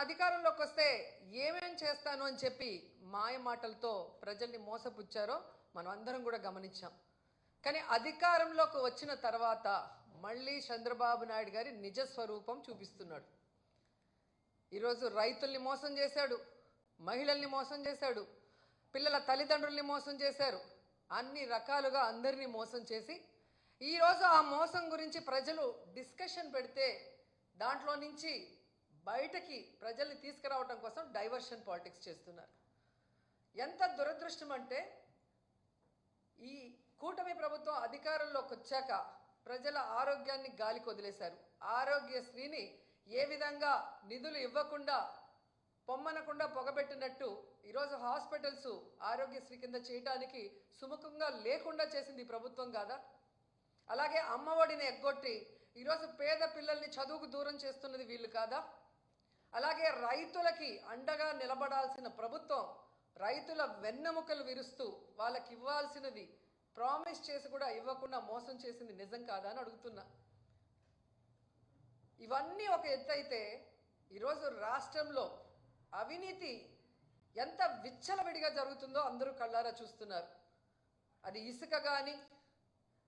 అధికారంలోకి వస్తే ఏమేం చేస్తాను అని చెప్పి మాయ మాటలతో ప్రజల్ని మోసపుచ్చారో మనం అందరం కూడా గమనించాం. కానీ అధికారంలోకి వచ్చిన తర్వాత మళ్ళీ చంద్రబాబు నాయుడు గారి నిజ స్వరూపం చూపిస్తున్నాడు. ఈరోజు రైతుల్ని మోసం చేశాడు, మహిళల్ని మోసం చేశాడు, పిల్లల తల్లిదండ్రుల్ని మోసం చేశారు, అన్ని రకాలుగా అందరినీ మోసం చేసి ఈరోజు ఆ మోసం గురించి ప్రజలు డిస్కషన్ పెడితే దాంట్లో నుంచి బయటకి ప్రజల్ని తీసుకురావడం కోసం డైవర్షన్ పాలిటిక్స్ చేస్తున్నారు. ఎంత దురదృష్టం అంటే ఈ కూటమి ప్రభుత్వం అధికారంలోకి వచ్చాక ప్రజల ఆరోగ్యాన్ని గాలికి వదిలేశారు. ఆరోగ్యశ్రీని ఏ విధంగా నిధులు ఇవ్వకుండా పొమ్మనకుండా పొగబెట్టినట్టు ఈరోజు హాస్పిటల్స్ ఆరోగ్యశ్రీ కింద చేయడానికి సుముఖంగా లేకుండా చేసింది ఈ ప్రభుత్వం కాదా? అలాగే అమ్మఒడిని ఎగ్గొట్టి ఈరోజు పేద పిల్లల్ని చదువుకు దూరం చేస్తున్నది వీళ్ళు కాదా? అలాగే రైతులకి అండగా నిలబడాల్సిన ప్రభుత్వం రైతుల వెన్నెముకలు విరుస్తూ వాళ్ళకి ఇవ్వాల్సినది ప్రామిస్ చేసి కూడా ఇవ్వకుండా మోసం చేసింది నిజం కాదా అని అడుగుతున్నా. ఇవన్నీ ఒక ఎత్తు అయితే ఈరోజు రాష్ట్రంలో అవినీతి ఎంత విచ్చలవిడిగా జరుగుతుందో అందరూ కళ్ళారా చూస్తున్నారు. అది ఇసుక కానీ,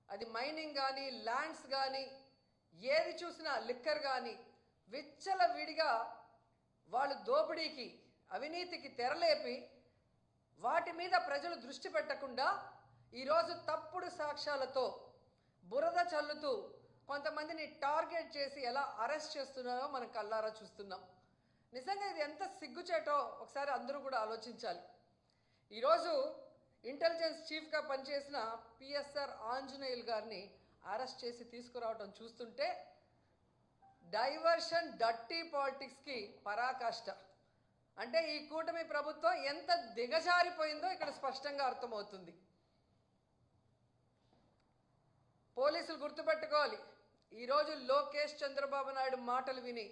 అది మైనింగ్ కానీ, ల్యాండ్స్ కానీ, ఏది చూసినా లిక్కర్ కానీ విచ్చలవిడిగా వాళ్ళు దోపిడీకి అవినీతికి తెరలేపి వాటి మీద ప్రజలు దృష్టి పెట్టకుండా ఈరోజు తప్పుడు సాక్ష్యాలతో బురద చల్లుతూ కొంతమందిని టార్గెట్ చేసి ఎలా అరెస్ట్ చేస్తున్నారో మనం కళ్ళారా చూస్తున్నాం. నిజంగా ఇది ఎంత సిగ్గుచేటో ఒకసారి అందరూ కూడా ఆలోచించాలి. ఈరోజు ఇంటెలిజెన్స్ చీఫ్గా పనిచేసిన పిఎస్ఆర్ ఆంజనేయులు గారిని అరెస్ట్ చేసి తీసుకురావడం చూస్తుంటే డైవర్షన్ డర్టీ పాలిటిక్స్కి పరాకాష్ట. అంటే ఈ కూటమి ప్రభుత్వం ఎంత దిగజారిపోయిందో ఇక్కడ స్పష్టంగా అర్థమవుతుంది. పోలీసులు గుర్తుపెట్టుకోవాలి, ఈరోజు లోకేష్ చంద్రబాబు నాయుడు మాటలు విని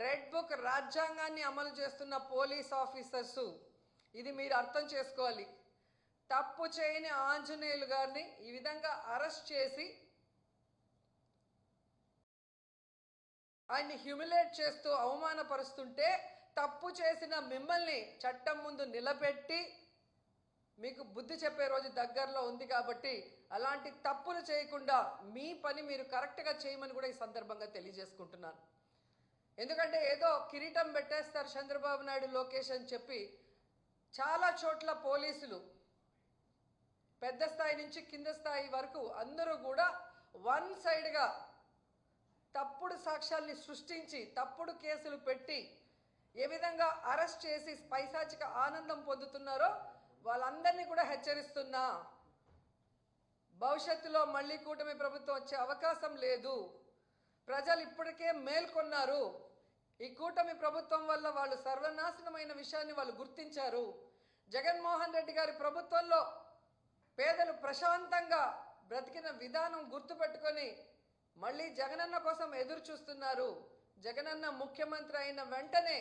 రెడ్ బుక్ రాజ్యాంగాన్ని అమలు చేస్తున్న పోలీస్ ఆఫీసర్సు ఇది మీరు అర్థం చేసుకోవాలి. తప్పు చేయని ఆంజనేయులు గారిని ఈ విధంగా అరెస్ట్ చేసి ఆయన్ని హ్యూమిలేట్ చేస్తూ అవమానపరుస్తుంటే తప్పు చేసిన మిమ్మల్ని చట్టం ముందు నిలబెట్టి మీకు బుద్ధి చెప్పే రోజు దగ్గరలో ఉంది కాబట్టి అలాంటి తప్పులు చేయకుండా మీ పని మీరు కరెక్ట్గా చేయమని కూడా ఈ సందర్భంగా తెలియజేసుకుంటున్నాను. ఎందుకంటే ఏదో కిరీటం పెట్టేస్తారు చంద్రబాబు నాయుడు లోకేష్ అని చెప్పి చాలా చోట్ల పోలీసులు పెద్ద స్థాయి నుంచి కింద స్థాయి వరకు అందరూ కూడా వన్ సైడ్గా తప్పుడు సాక్ష్యాల్ని సృష్టించి తప్పుడు కేసులు పెట్టి ఏ విధంగా అరెస్ట్ చేసి పైశాచిక ఆనందం పొందుతున్నారో వాళ్ళందరినీ కూడా హెచ్చరిస్తున్నా. భవిష్యత్తులో మళ్ళీ కూటమి ప్రభుత్వం వచ్చే అవకాశం లేదు. ప్రజలు ఇప్పటికే మేల్కొన్నారు. ఈ కూటమి ప్రభుత్వం వల్ల వాళ్ళు సర్వనాశనమైన విషయాన్ని వాళ్ళు గుర్తించారు. జగన్మోహన్ రెడ్డి గారి ప్రభుత్వంలో పేదలు ప్రశాంతంగా బ్రతికిన విధానం గుర్తుపెట్టుకొని మళ్ళీ జగనన్న కోసం ఎదురు చూస్తున్నారు. జగనన్న ముఖ్యమంత్రి అయిన వెంటనే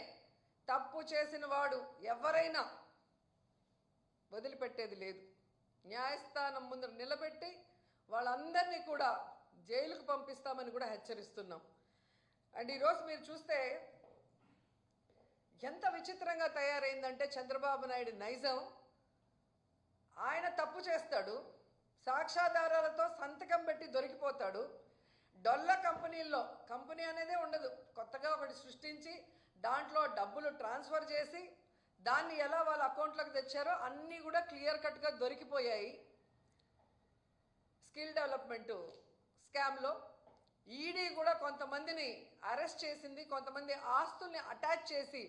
తప్పు చేసిన వాడు ఎవరైనా వదిలిపెట్టేది లేదు. న్యాయస్థానం ముందు నిలబెట్టి వాళ్ళందరినీ కూడా జైలుకు పంపిస్తామని కూడా హెచ్చరిస్తున్నాం. అండ్ ఈరోజు మీరు చూస్తే ఎంత విచిత్రంగా తయారైందంటే చంద్రబాబు నాయుడు నైజం. ఆయన తప్పు చేస్తాడు, సాక్ష్యాధారాలతో సంతకం పెట్టి దొరికిపోతాడు. డొల్ల కంపెనీల్లో కంపెనీ అనేదే ఉండదు, కొత్తగా ఒకటి సృష్టించి దాంట్లో డబ్బులు ట్రాన్స్ఫర్ చేసి దాన్ని ఎలా వాళ్ళ అకౌంట్లోకి తెచ్చారో అన్నీ కూడా క్లియర్ కట్గా దొరికిపోయాయి. స్కిల్ డెవలప్మెంట్ స్కామ్లో ఈడీ కూడా కొంతమందిని అరెస్ట్ చేసింది. కొంతమంది ఆస్తుల్ని అటాచ్ చేసి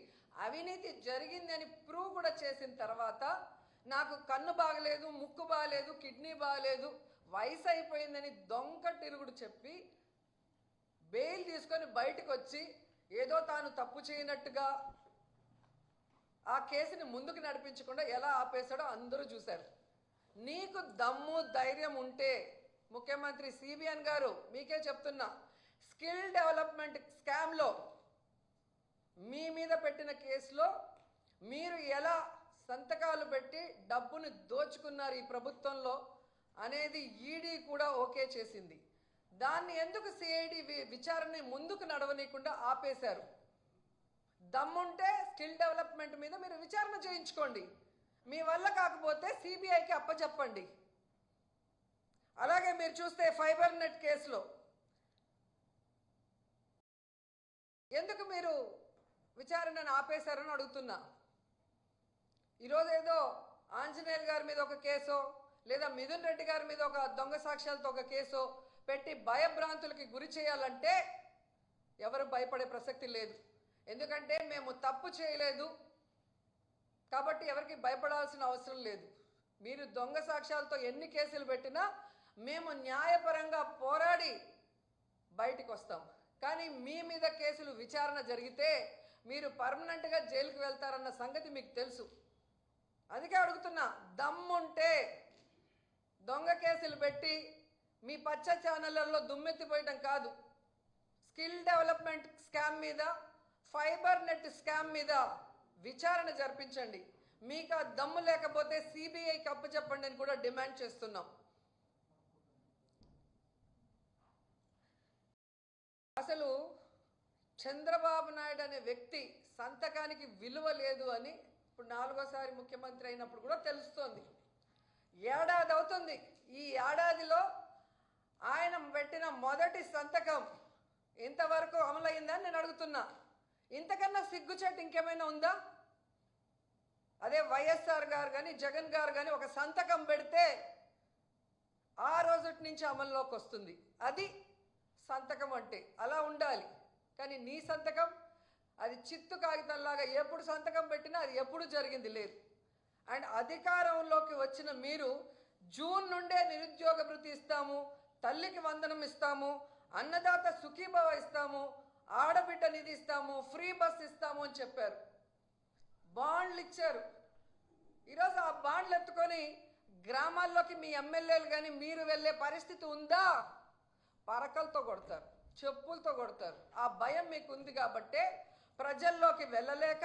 అవినీతి జరిగింది అని ప్రూవ్ కూడా చేసిన తర్వాత నాకు కన్ను బాగలేదు, ముక్కు బాగలేదు, కిడ్నీ బాగలేదు, వయసు అయిపోయిందని దొంగ తిరుగుడు చెప్పి బెయిల్ తీసుకొని బయటకు వచ్చి ఏదో తాను తప్పు చేయనట్టుగా ఆ కేసుని ముందుకు నడిపించకుండా ఎలా ఆపేశాడో అందరూ చూశారు. నీకు దమ్ము ధైర్యం ఉంటే ముఖ్యమంత్రి సిబిఎన్ గారు మీకే చెప్తున్నా, స్కిల్ డెవలప్మెంట్ స్కామ్లో మీ మీద పెట్టిన కేసులో మీరు ఎలా సంతకాలు పెట్టి డబ్బును దోచుకున్నారు ఈ ప్రభుత్వంలో అనేది ఈడీ కూడా ఓకే చేసింది. దాన్ని ఎందుకు సిఐడి విచారణ ముందుకు నడవనీయకుండా ఆపేశారు? దమ్ముంటే స్కిల్ డెవలప్మెంట్ మీద మీరు విచారణ చేయించుకోండి. మీ వల్ల కాకపోతే సిబిఐకి అప్పచెప్పండి. అలాగే మీరు చూస్తే ఫైబర్ నెట్ కేసులో ఎందుకు మీరు విచారణను ఆపేశారని అడుగుతున్నా. ఈరోజు ఏదో ఆంజనేయులు గారి మీద ఒక కేసో లేదా మిథున్ రెడ్డి గారి మీద ఒక దొంగ సాక్ష్యాలతో ఒక కేసో పెట్టి భయభ్రాంతులకి గురి చేయాలంటే ఎవరు భయపడే ప్రసక్తి లేదు. ఎందుకంటే మేము తప్పు చేయలేదు కాబట్టి ఎవరికి భయపడాల్సిన అవసరం లేదు. మీరు దొంగ సాక్ష్యాలతో ఎన్ని కేసులు పెట్టినా మేము న్యాయపరంగా పోరాడి బయటికి వస్తాం. కానీ మీ మీద కేసులు విచారణ జరిగితే మీరు పర్మనెంట్గా జైలుకు వెళ్తారన్న సంగతి మీకు తెలుసు. అందుకే అడుగుతున్నా, దమ్ముంటే దొంగ కేసులు పెట్టి మీ పచ్చ ఛానళ్లలో దుమ్మెత్తిపోయటం కాదు, స్కిల్ డెవలప్మెంట్ స్కామ్ మీద, ఫైబర్ నెట్ స్కామ్ మీద విచారణ జరిపించండి. మీకు ఆ దమ్ము లేకపోతే సిబిఐకి అప్పచెప్పండి అని కూడా డిమాండ్ చేస్తున్నాం. అసలు చంద్రబాబు నాయుడు అనే వ్యక్తి సంతకానికి విలువ లేదు అని ఇప్పుడు 4వ ముఖ్యమంత్రి అయినప్పుడు కూడా తెలుస్తోంది. ఏడాది అవుతుంది. ఈ ఏడాదిలో ఆయన పెట్టిన మొదటి సంతకం ఇంతవరకు అమలైందని నేను అడుగుతున్నా. ఇంతకన్నా సిగ్గుచేటు ఇంకేమైనా ఉందా? అదే వైఎస్ఆర్ గారు కానీ జగన్ గారు కానీ ఒక సంతకం పెడితే ఆ రోజు నుంచి అమల్లోకి వస్తుంది. అది సంతకం అంటే అలా ఉండాలి. కానీ నీ సంతకం అది చిత్తు కాగితంలాగా ఎప్పుడు సంతకం పెట్టినా అది ఎప్పుడు జరిగింది లేదు. అండ్ అధికారంలోకి వచ్చిన మీరు జూన్ నుండే నిరుద్యోగ భృతి ఇస్తాము, తల్లికి వందనం ఇస్తాము, అన్నదాత సుఖీభవ ఇస్తాము, ఆడబిడ్డ నిధి ఇస్తాము, ఫ్రీ బస్ ఇస్తాము అని చెప్పారు. బాండ్లు ఇచ్చారు. ఈరోజు ఆ బాండ్లు ఎత్తుకొని గ్రామాల్లోకి మీ ఎమ్మెల్యేలు కానీ మీరు వెళ్ళే పరిస్థితి ఉందా? పరకలతో కొడతారు, చెప్పులతో కొడతారు. ఆ భయం మీకు ఉంది కాబట్టే ప్రజల్లోకి వెళ్ళలేక,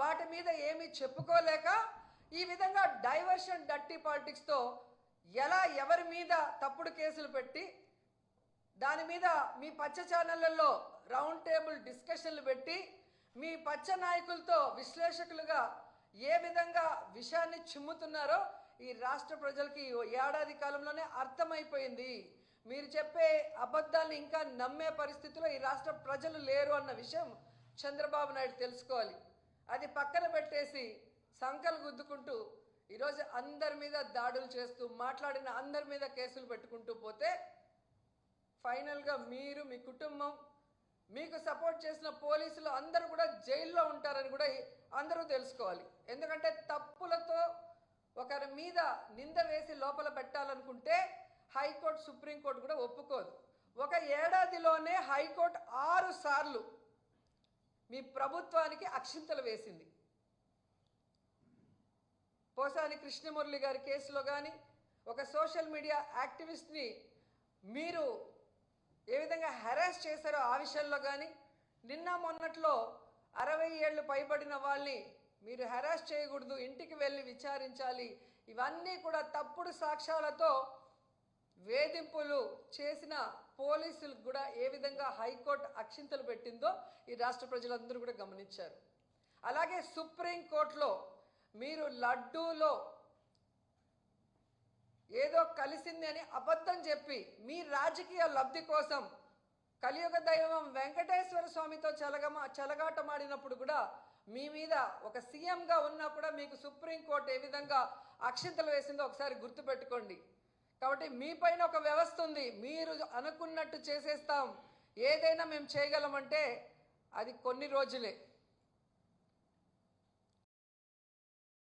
వాటి మీద ఏమీ చెప్పుకోలేక ఈ విధంగా డైవర్షన్ డర్టీ పాలిటిక్స్తో ఎలా ఎవరి మీద తప్పుడు కేసులు పెట్టి దాని మీద మీ పచ్చ ఛానళ్లలో రౌండ్ టేబుల్ డిస్కషన్లు పెట్టి మీ పచ్చ నాయకులతో విశ్లేషకులుగా ఏ విధంగా విషయాన్ని చిమ్ముతున్నారో ఈ రాష్ట్ర ప్రజలకి ఏడాది కాలంలోనే అర్థమైపోయింది. మీరు చెప్పే అబద్ధాలను ఇంకా నమ్మే పరిస్థితిలో ఈ రాష్ట్ర ప్రజలు లేరు అన్న విషయం చంద్రబాబు నాయుడు తెలుసుకోవాలి. అది పక్కన పెట్టేసి సంకలు గుద్దుకుంటూ ఈరోజు అందరి మీద దాడులు చేస్తూ మాట్లాడిన అందరి మీద కేసులు పెట్టుకుంటూ పోతే ఫైనల్గా మీరు, మీ కుటుంబం, మీకు సపోర్ట్ చేసిన పోలీసులు అందరూ కూడా జైల్లో ఉంటారని కూడా అందరూ తెలుసుకోవాలి. ఎందుకంటే తప్పులతో ఒకరి మీద నింద వేసి లోపల పెట్టాలనుకుంటే హైకోర్టు, సుప్రీంకోర్టు కూడా ఒప్పుకోదు. ఒక ఏడాదిలోనే హైకోర్టు 6 సార్లు మీ ప్రభుత్వానికి అక్షింతలు వేసింది. పోసాని కృష్ణమురళి గారి కేసులో కానీ, ఒక సోషల్ మీడియా యాక్టివిస్ట్ని మీరు ఏ విధంగా హెరాస్ చేశారో ఆ విషయంలో కానీ, నిన్న మొన్నట్లో 60 ఏళ్ళు పైబడిన వాళ్ళని మీరు హెరాస్ చేయకూడదు, ఇంటికి వెళ్ళి విచారించాలి, ఇవన్నీ కూడా తప్పుడు సాక్ష్యాలతో వేధింపులు చేసిన పోలీసులకు కూడా ఏ విధంగా హైకోర్టు అక్షింతలు పెట్టిందో ఈ రాష్ట్ర ప్రజలందరూ కూడా గమనించారు. అలాగే సుప్రీంకోర్టులో మీరు లడ్డూలో ఏదో కలిసింది అని అబద్ధం చెప్పి మీ రాజకీయ లబ్ధి కోసం కలియుగ దైవం వెంకటేశ్వర స్వామితో చెలగాటమాడినప్పుడు కూడా మీ మీద ఒక సీఎంగా ఉన్నా కూడా మీకు సుప్రీంకోర్టు ఏ విధంగా అక్షింతలు వేసిందో ఒకసారి గుర్తుపెట్టుకోండి. కాబట్టి మీ పైన ఒక వ్యవస్థ ఉంది. మీరు అనుకున్నట్టు చేసేస్తాం, ఏదైనా మేము చేయగలమంటే అది కొన్ని రోజులే.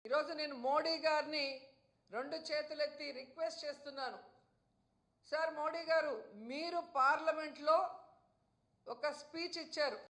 ఈరోజు నేను మోడీ గారిని 2 చేతులెత్తి రిక్వెస్ట్ చేస్తున్నాను. సార్ మోడీ గారు, మీరు పార్లమెంట్లో ఒక స్పీచ్ ఇచ్చారు.